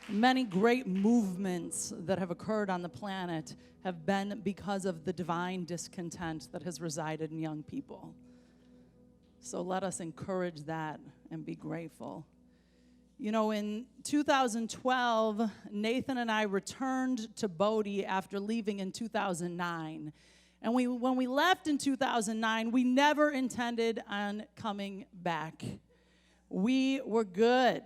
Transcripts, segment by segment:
Many great movements that have occurred on the planet have been because of the divine discontent that has resided in young people. So let us encourage that and be grateful. You know, in 2012, Nathan and I returned to Bodie after leaving in 2009. And when we left in 2009, we never intended on coming back. We were good.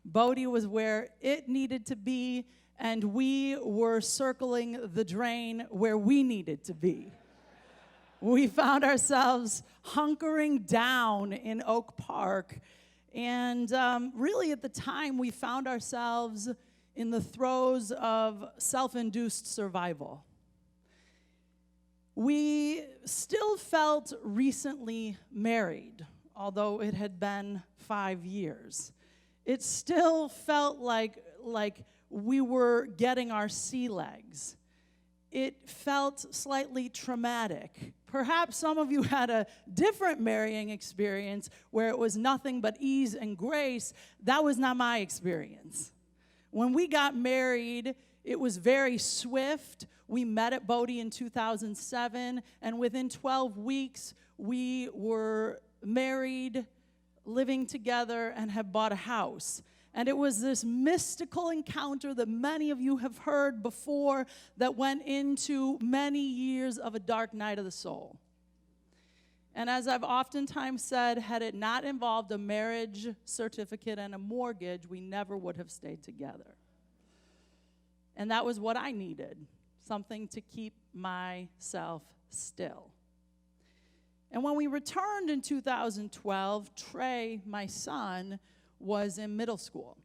Bodie was where it needed to be, and we were circling the drain where we needed to be. We found ourselves hunkering down in Oak Park, and really at the time we found ourselves in the throes of self-induced survival. We still felt recently married, although it had been 5 years. It still felt like we were getting our sea legs. It felt slightly traumatic. Perhaps some of you had a different marrying experience where it was nothing but ease and grace. That was not my experience. When we got married, it was very swift. We met at Bodie in 2007, and within 12 weeks, we were married, living together, and have bought a house. And it was this mystical encounter that many of you have heard before that went into many years of a dark night of the soul. And as I've oftentimes said, had it not involved a marriage certificate and a mortgage, we never would have stayed together. And that was what I needed, something to keep myself still. And when we returned in 2012, Trey, my son, was in middle school.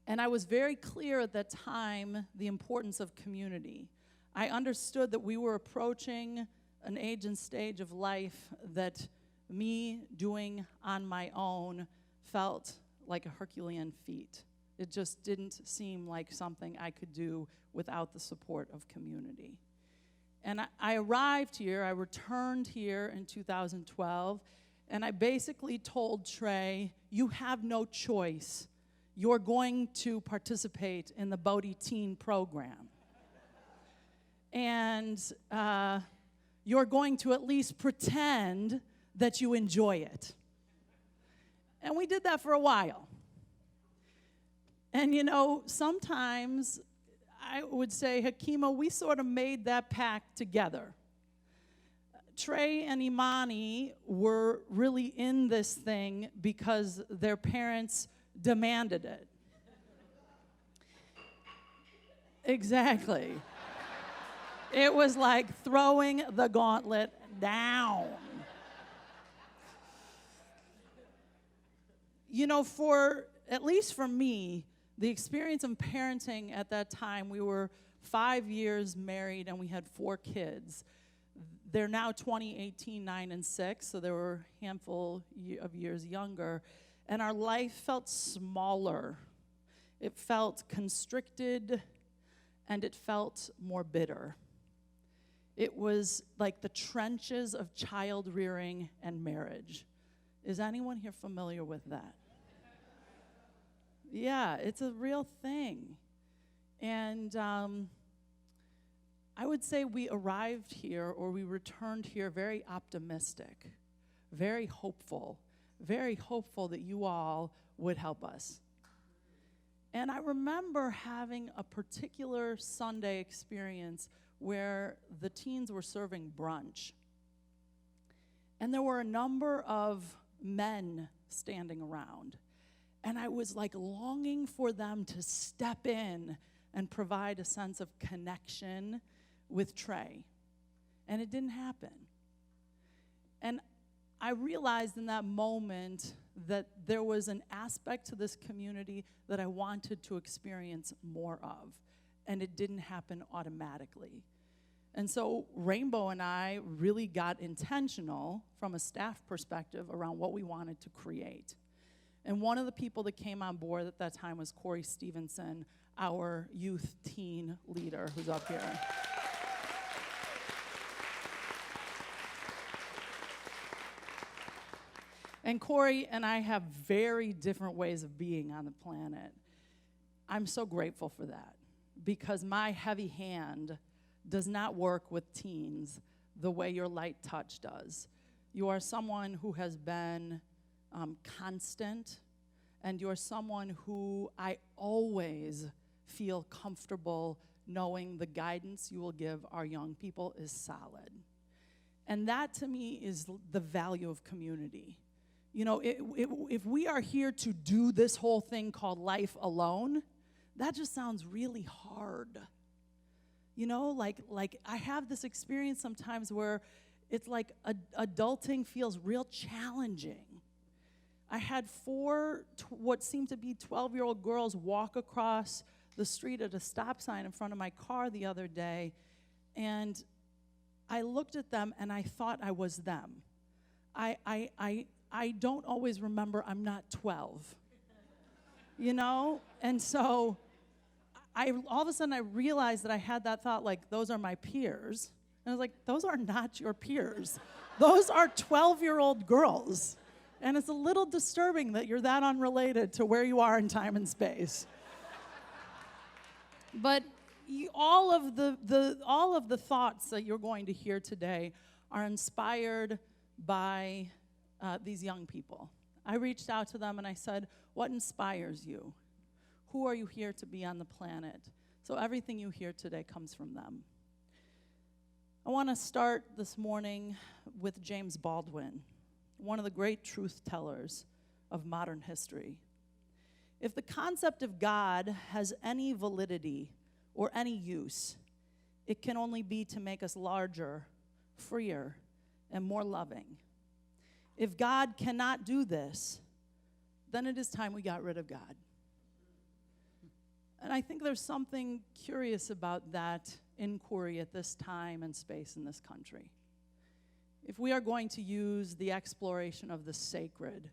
And I was very clear at that time the importance of community. I understood that we were approaching an age and stage of life that me doing on my own felt like a Herculean feat. It just didn't seem like something I could do without the support of community. And I arrived here, I returned here in 2012, and I basically told Trey, you have no choice. You're going to participate in the Bodie Teen Program. And you're going to at least pretend that you enjoy it. And we did that for a while. And you know, sometimes I would say, Hakima, we sort of made that pact together. Trey and Amani were really in this thing because their parents demanded it. Exactly. It was like throwing the gauntlet down. You know, at least for me, the experience of parenting at that time, we were 5 years married and we had 4 kids. They're now 20, 18, 9, and 6, so they were a handful of years younger. And our life felt smaller. It felt constricted, and it felt more bitter. It was like the trenches of child rearing and marriage. Is anyone here familiar with that? Yeah, it's a real thing. And I would say we arrived here, or we returned here very optimistic, very hopeful that you all would help us. And I remember having a particular Sunday experience where the teens were serving brunch. And there were a number of men standing around. And I was like longing for them to step in and provide a sense of connection with Trey. And it didn't happen. And I realized in that moment that there was an aspect to this community that I wanted to experience more of. And it didn't happen automatically. And so Rainbow and I really got intentional from a staff perspective around what we wanted to create. And one of the people that came on board at that time was Corey Stevenson, our youth teen leader, who's up here. And Corey and I have very different ways of being on the planet. I'm so grateful for that, because my heavy hand does not work with teens the way your light touch does. You are someone who has been constant, and you're someone who I always feel comfortable knowing the guidance you will give our young people is solid. And that, to me, is the value of community. You know, if we are here to do this whole thing called life alone, that just sounds really hard. You know, like I have this experience sometimes where it's like adulting feels real challenging. I had four what seemed to be 12-year-old girls walk across the street at a stop sign in front of my car the other day, and I looked at them and I thought I was them. I don't always remember I'm not 12, you know? And so all of a sudden I realized that I had that thought, like, those are my peers. And I was like, those are not your peers. Those are 12-year-old girls. And it's a little disturbing that you're that unrelated to where you are in time and space. But all of the thoughts that you're going to hear today are inspired by these young people. I reached out to them and I said, what inspires you? Who are you here to be on the planet? So everything you hear today comes from them. I want to start this morning with James Baldwin, one of the great truth tellers of modern history. If the concept of God has any validity or any use, it can only be to make us larger, freer, and more loving. If God cannot do this, then it is time we got rid of God. And I think there's something curious about that inquiry at this time and space in this country. If we are going to use the exploration of the sacred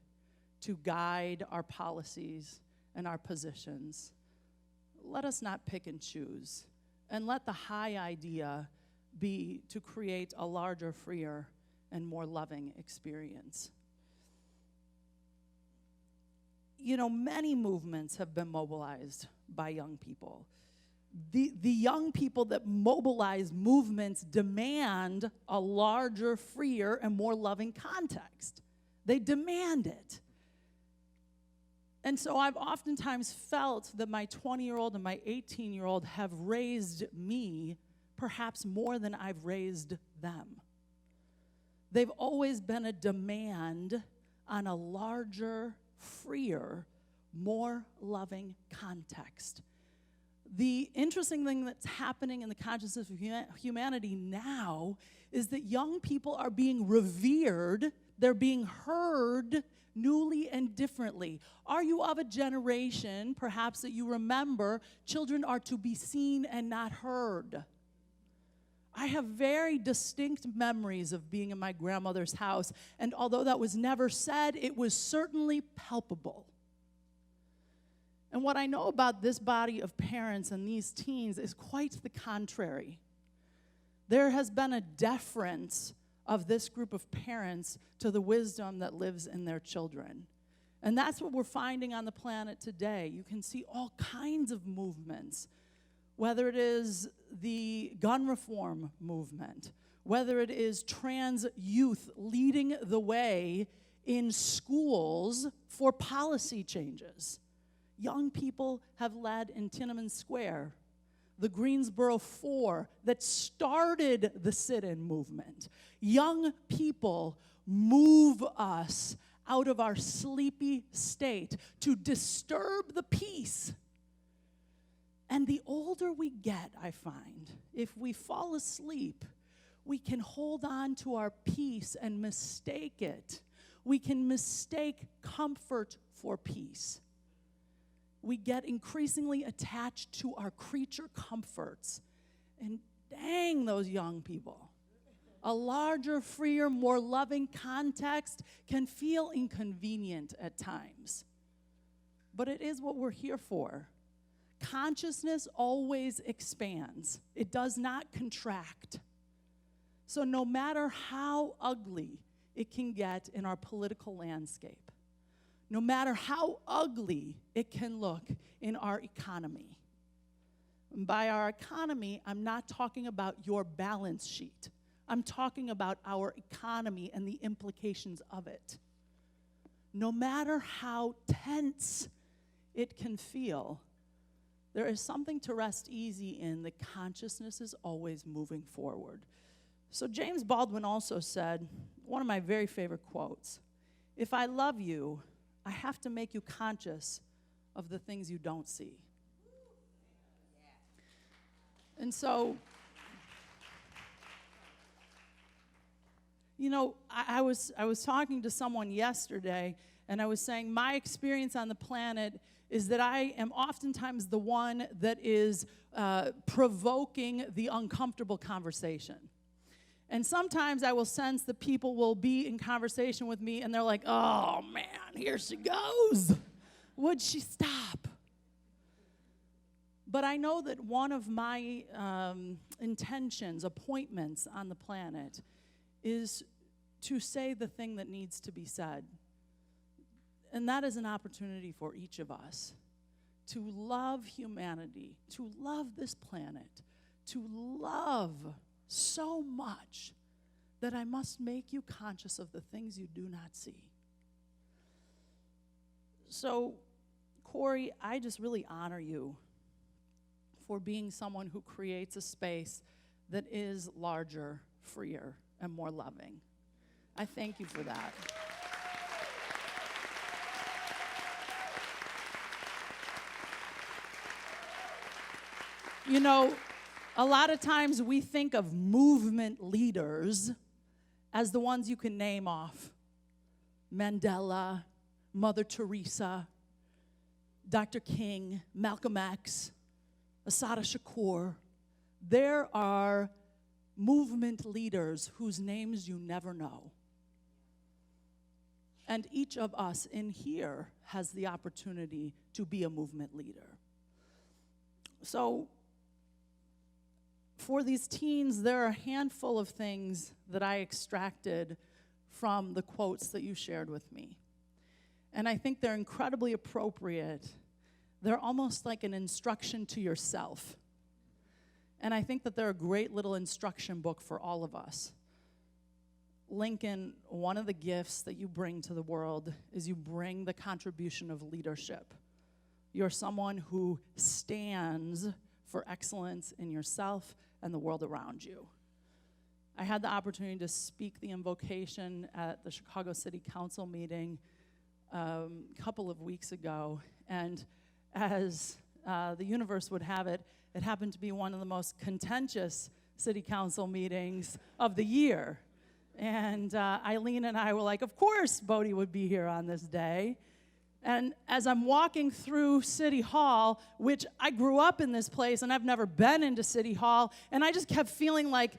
to guide our policies and our positions, let us not pick and choose, and let the high idea be to create a larger, freer, and more loving experience. You know, many movements have been mobilized by young people. The young people that mobilize movements demand a larger, freer, and more loving context. They demand it. And so I've oftentimes felt that my 20-year-old and my 18-year-old have raised me perhaps more than I've raised them. They've always been a demand on a larger, freer, more loving context. The interesting thing that's happening in the consciousness of humanity now is that young people are being revered, they're being heard newly and differently. Are you of a generation, perhaps, that you remember children are to be seen and not heard? I have very distinct memories of being in my grandmother's house, and although that was never said, it was certainly palpable. And what I know about this body of parents and these teens is quite the contrary. There has been a deference of this group of parents to the wisdom that lives in their children. And that's what we're finding on the planet today. You can see all kinds of movements, whether it is the gun reform movement, whether it is trans youth leading the way in schools for policy changes. Young people have led in Tiananmen Square, the Greensboro Four that started the sit-in movement. Young people move us out of our sleepy state to disturb the peace. And the older we get, I find, if we fall asleep, we can hold on to our peace and mistake it. We can mistake comfort for peace. We get increasingly attached to our creature comforts. And dang, those young people. A larger, freer, more loving context can feel inconvenient at times. But it is what we're here for. Consciousness always expands. It does not contract. So no matter how ugly it can get in our political landscape, no matter how ugly it can look in our economy. And by our economy, I'm not talking about your balance sheet. I'm talking about our economy and the implications of it. No matter how tense it can feel, there is something to rest easy in. The consciousness is always moving forward. So James Baldwin also said, one of my very favorite quotes, "If I love you, I have to make you conscious of the things you don't see." And so, you know, I was talking to someone yesterday, and I was saying my experience on the planet is that I am oftentimes the one that is provoking the uncomfortable conversation. And sometimes I will sense that people will be in conversation with me, and they're like, "Oh, man, here she goes. Would she stop?" But I know that one of my intentions, appointments on the planet, is to say the thing that needs to be said. And that is an opportunity for each of us to love humanity, to love this planet, to love so much that I must make you conscious of the things you do not see. So, Corey, I just really honor you for being someone who creates a space that is larger, freer, and more loving. I thank you for that. You know, a lot of times we think of movement leaders as the ones you can name off. Mandela, Mother Teresa, Dr. King, Malcolm X, Assata Shakur. There are movement leaders whose names you never know. And each of us in here has the opportunity to be a movement leader. So, for these teens, there are a handful of things that I extracted from the quotes that you shared with me. And I think they're incredibly appropriate. They're almost like an instruction to yourself. And I think that they're a great little instruction book for all of us. Lincoln, one of the gifts that you bring to the world is you bring the contribution of leadership. You're someone who stands for excellence in yourself and the world around you. I had the opportunity to speak the invocation at the Chicago City Council meeting a couple of weeks ago, and as the universe would have it, it happened to be one of the most contentious city council meetings of the year. And Eileen and I were like, of course Bodie would be here on this day. And as I'm walking through City Hall, which I grew up in this place and I've never been into City Hall, and I just kept feeling like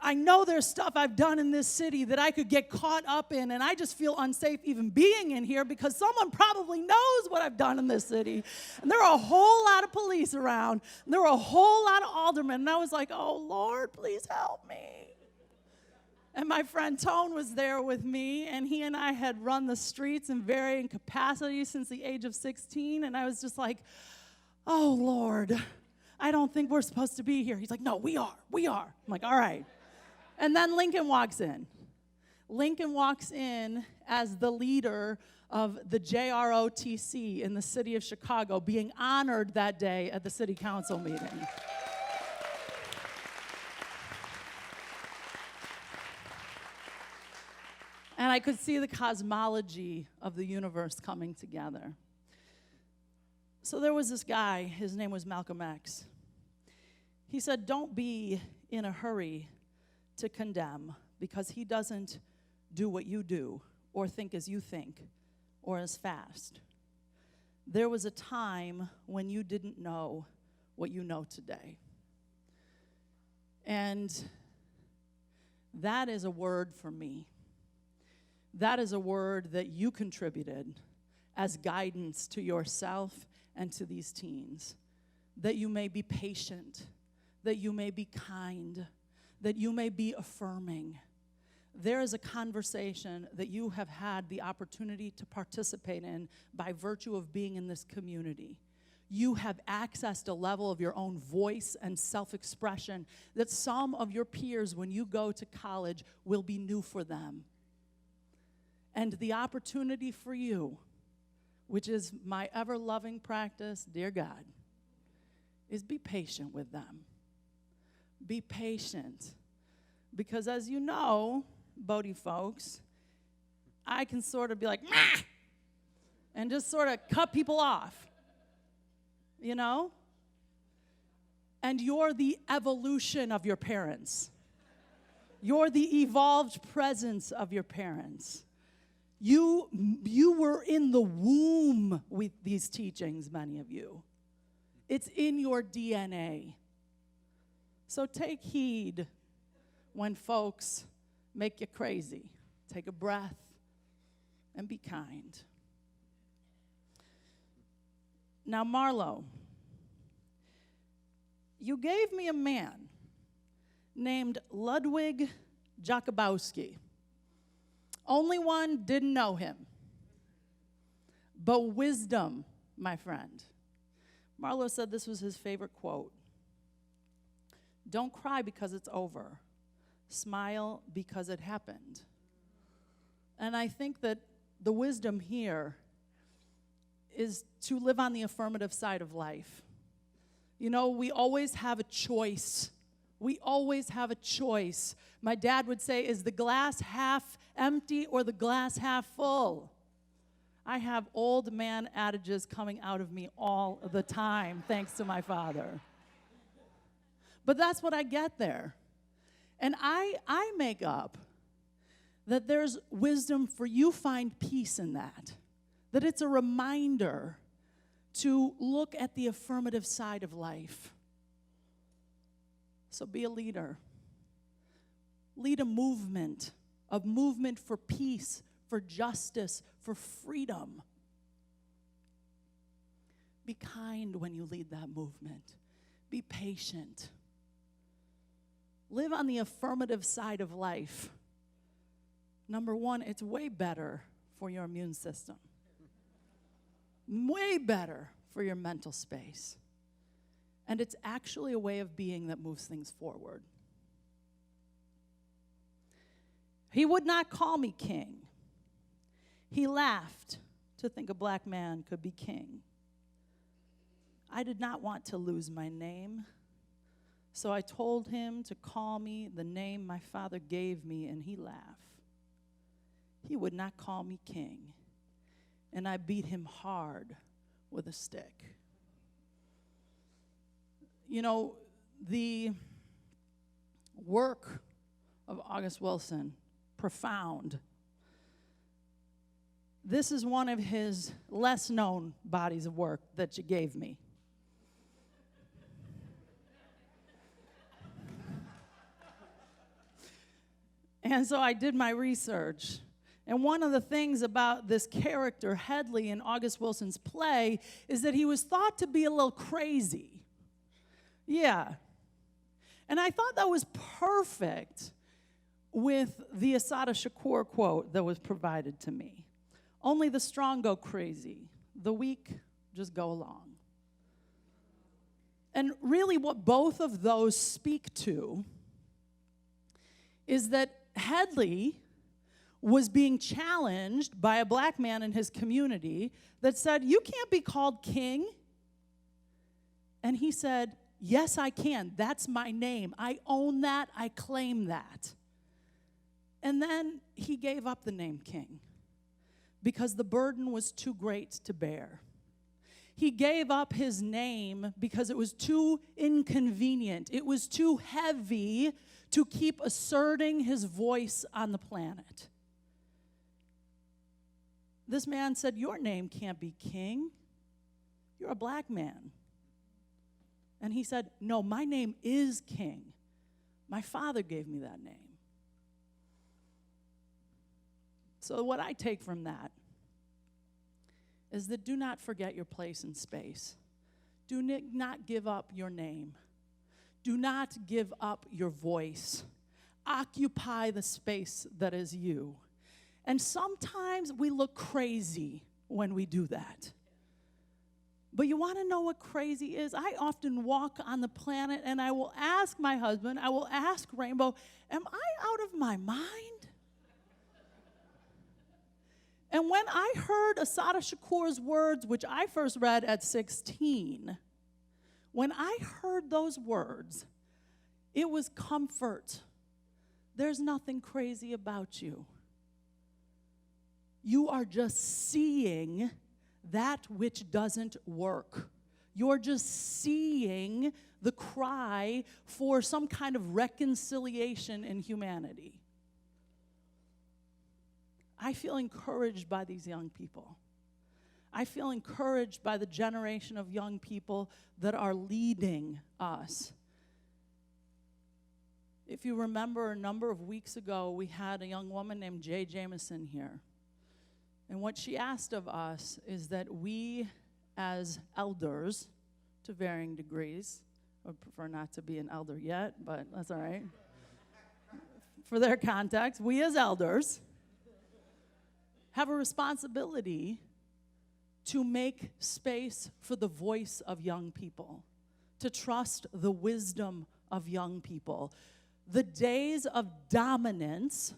I know there's stuff I've done in this city that I could get caught up in, and I just feel unsafe even being in here because someone probably knows what I've done in this city. And there are a whole lot of police around, and there were a whole lot of aldermen, and I was like, oh, Lord, please help me. And my friend Tone was there with me, and he and I had run the streets in varying capacities since the age of 16, and I was just like, oh, Lord, I don't think we're supposed to be here. He's like, no, we are. I'm like, all right. And then Lincoln walks in. Lincoln walks in as the leader of the JROTC in the city of Chicago, being honored that day at the city council meeting. And I could see the cosmology of the universe coming together. So there was this guy, his name was Malcolm X. He said, don't be in a hurry to condemn because he doesn't do what you do or think as you think or as fast. There was a time when you didn't know what you know today. And that is a word for me. That is a word that you contributed as guidance to yourself and to these teens. That you may be patient, that you may be kind, that you may be affirming, there is a conversation that you have had the opportunity to participate in by virtue of being in this community. You have accessed a level of your own voice and self-expression that some of your peers, when you go to college, will be new for them. And the opportunity for you, which is my ever-loving practice, dear God, is be patient with them. Be patient. Because as you know, Bodie folks, I can sort of be like, "Mah!" and just sort of cut people off. You know? And you're the evolution of your parents. You're the evolved presence of your parents. You were in the womb with these teachings, many of you. It's in your DNA. So take heed when folks make you crazy. Take a breath and be kind. Now, Marlo, you gave me a man named Ludwig Jakubowski. Only one didn't know him. But wisdom, my friend. Marlo said this was his favorite quote. Don't cry because it's over. Smile because it happened. And I think that the wisdom here is to live on the affirmative side of life. You know, we always have a choice. We always have a choice. My dad would say, is the glass half empty or the glass half full? I have old man adages coming out of me all the time, thanks to my father. But that's what I get there. And I make up that there's wisdom for you, find peace in that. That it's a reminder to look at the affirmative side of life. So be a leader. Lead a movement for peace, for justice, for freedom. Be kind when you lead that movement. Be patient. Live on the affirmative side of life. Number one, it's way better for your immune system. Way better for your mental space. And it's actually a way of being that moves things forward. He would not call me king. He laughed to think a black man could be king. I did not want to lose my name, so I told him to call me the name my father gave me, and he laughed. He would not call me king, and I beat him hard with a stick. You know, the work of August Wilson, profound. This is one of his less known bodies of work that you gave me. And so I did my research. And one of the things about this character, Headley, in August Wilson's play, is that he was thought to be a little crazy. Yeah. And I thought that was perfect with the Assata Shakur quote that was provided to me. Only the strong go crazy. The weak just go along. And really what both of those speak to is that Headley was being challenged by a black man in his community that said, you can't be called king. And he said, yes, I can. That's my name. I own that. I claim that. And then he gave up the name king because the burden was too great to bear. He gave up his name because it was too inconvenient. It was too heavy to keep asserting his voice on the planet. This man said, your name can't be king. You're a black man. And he said, no, my name is king. My father gave me that name. So what I take from that is that do not forget your place in space. Do not give up your name. Do not give up your voice. Occupy the space that is you. And sometimes we look crazy when we do that. But you want to know what crazy is? I often walk on the planet and I will ask my husband, I will ask Rainbow, am I out of my mind? And when I heard Assata Shakur's words, which I first read at 16, when I heard those words, it was comfort. There's nothing crazy about you. You are just seeing that which doesn't work. You're just seeing the cry for some kind of reconciliation in humanity. I feel encouraged by these young people. I feel encouraged by the generation of young people that are leading us. If you remember, a number of weeks ago, we had a young woman named Jay Jameson here. And what she asked of us is that we, as elders, to varying degrees, I would prefer not to be an elder yet, but that's all right. For their context, we as elders have a responsibility to make space for the voice of young people, to trust the wisdom of young people. The days of dominance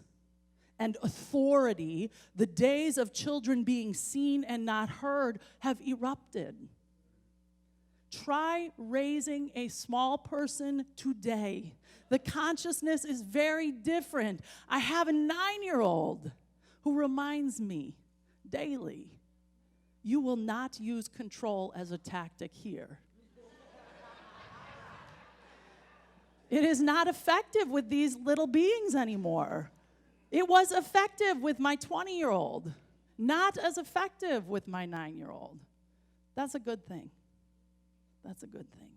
and authority, the days of children being seen and not heard, have erupted. Try raising a small person today. The consciousness is very different. I have a 9-year-old who reminds me daily, you will not use control as a tactic here. It is not effective with these little beings anymore. It was effective with my 20-year-old, not as effective with my 9-year-old. That's a good thing. That's a good thing.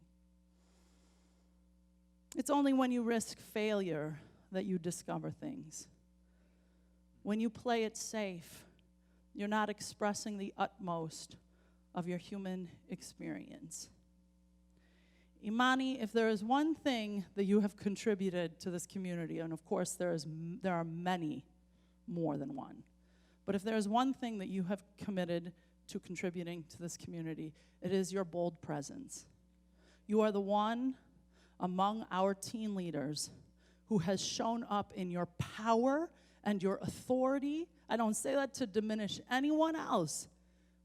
It's only when you risk failure that you discover things. When you play it safe, you're not expressing the utmost of your human experience. Amani, if there is one thing that you have contributed to this community, and of course there are many more than one, but if there is one thing that you have committed to contributing to this community, it is your bold presence. You are the one among our teen leaders who has shown up in your power and your authority. I don't say that to diminish anyone else,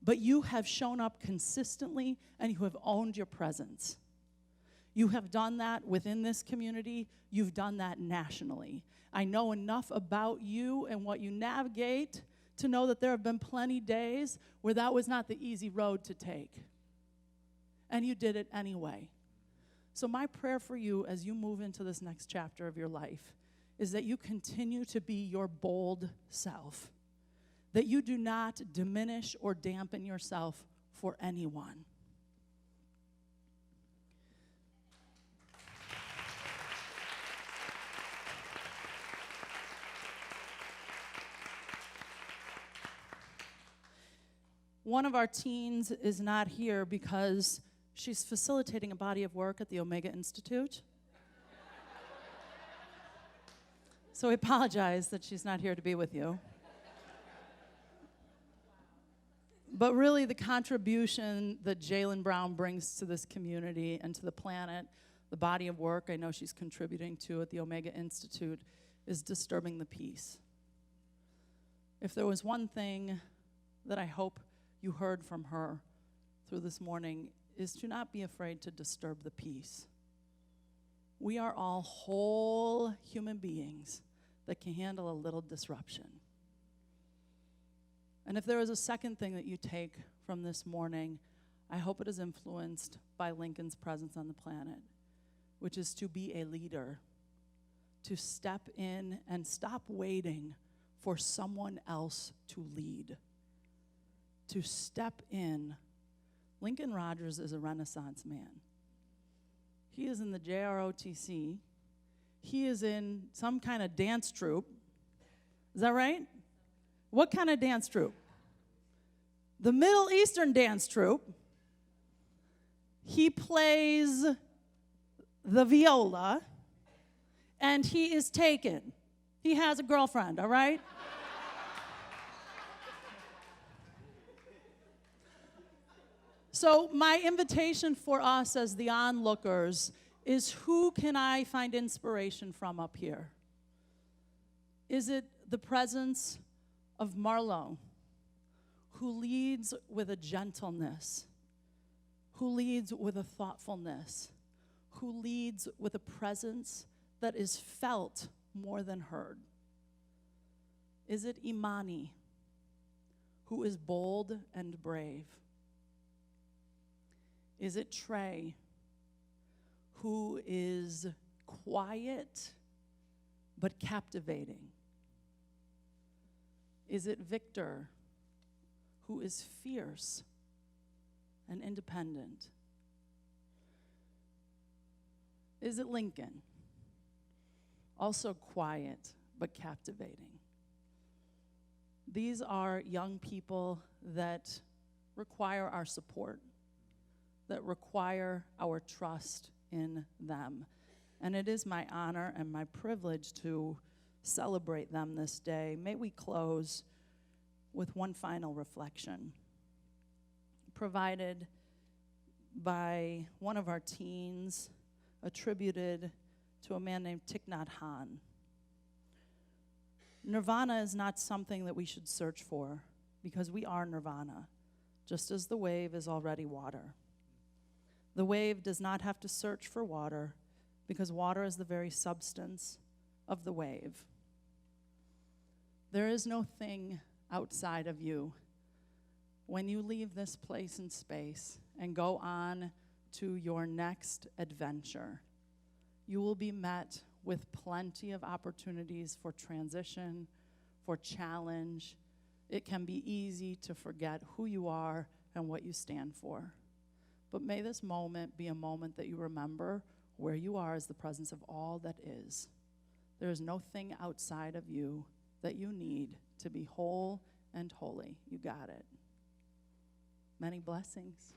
but you have shown up consistently and you have owned your presence. You have done that within this community. You've done that nationally. I know enough about you and what you navigate to know that there have been plenty days where that was not the easy road to take. And you did it anyway. So my prayer for you as you move into this next chapter of your life is that you continue to be your bold self, that you do not diminish or dampen yourself for anyone. One of our teens is not here because she's facilitating a body of work at the Omega Institute. So we apologize that she's not here to be with you. But really the contribution that Jaylen Brown brings to this community and to the planet, the body of work I know she's contributing to at the Omega Institute, is disturbing the peace. If there was one thing that I hope you heard from her through this morning, is to not be afraid to disturb the peace. We are all whole human beings that can handle a little disruption. And if there is a second thing that you take from this morning, I hope it is influenced by Lincoln's presence on the planet, which is to be a leader, to step in and stop waiting for someone else to lead. To step in. Lincoln Rogers is a Renaissance man. He is in the JROTC. He is in some kind of dance troupe. Is that right? What kind of dance troupe? The Middle Eastern dance troupe. He plays the viola, and he is taken. He has a girlfriend, all right? So my invitation for us as the onlookers is, who can I find inspiration from up here? Is it the presence of Marlo, who leads with a gentleness, who leads with a thoughtfulness, who leads with a presence that is felt more than heard? Is it Amani, who is bold and brave? Is it Trey, who is quiet but captivating? Is it Victor, who is fierce and independent? Is it Lincoln, also quiet but captivating? These are young people that require our support, that require our trust in them. And it is my honor and my privilege to celebrate them this day. May we close with one final reflection, provided by one of our teens, attributed to a man named Thich Nhat Hanh. Nirvana is not something that we should search for, because we are nirvana, just as the wave is already water. The wave does not have to search for water, because water is the very substance of the wave. There is no thing outside of you. When you leave this place and space and go on to your next adventure, you will be met with plenty of opportunities for transition, for challenge. It can be easy to forget who you are and what you stand for. But may this moment be a moment that you remember where you are as the presence of all that is. There is no thing outside of you that you need to be whole and holy. You got it. Many blessings.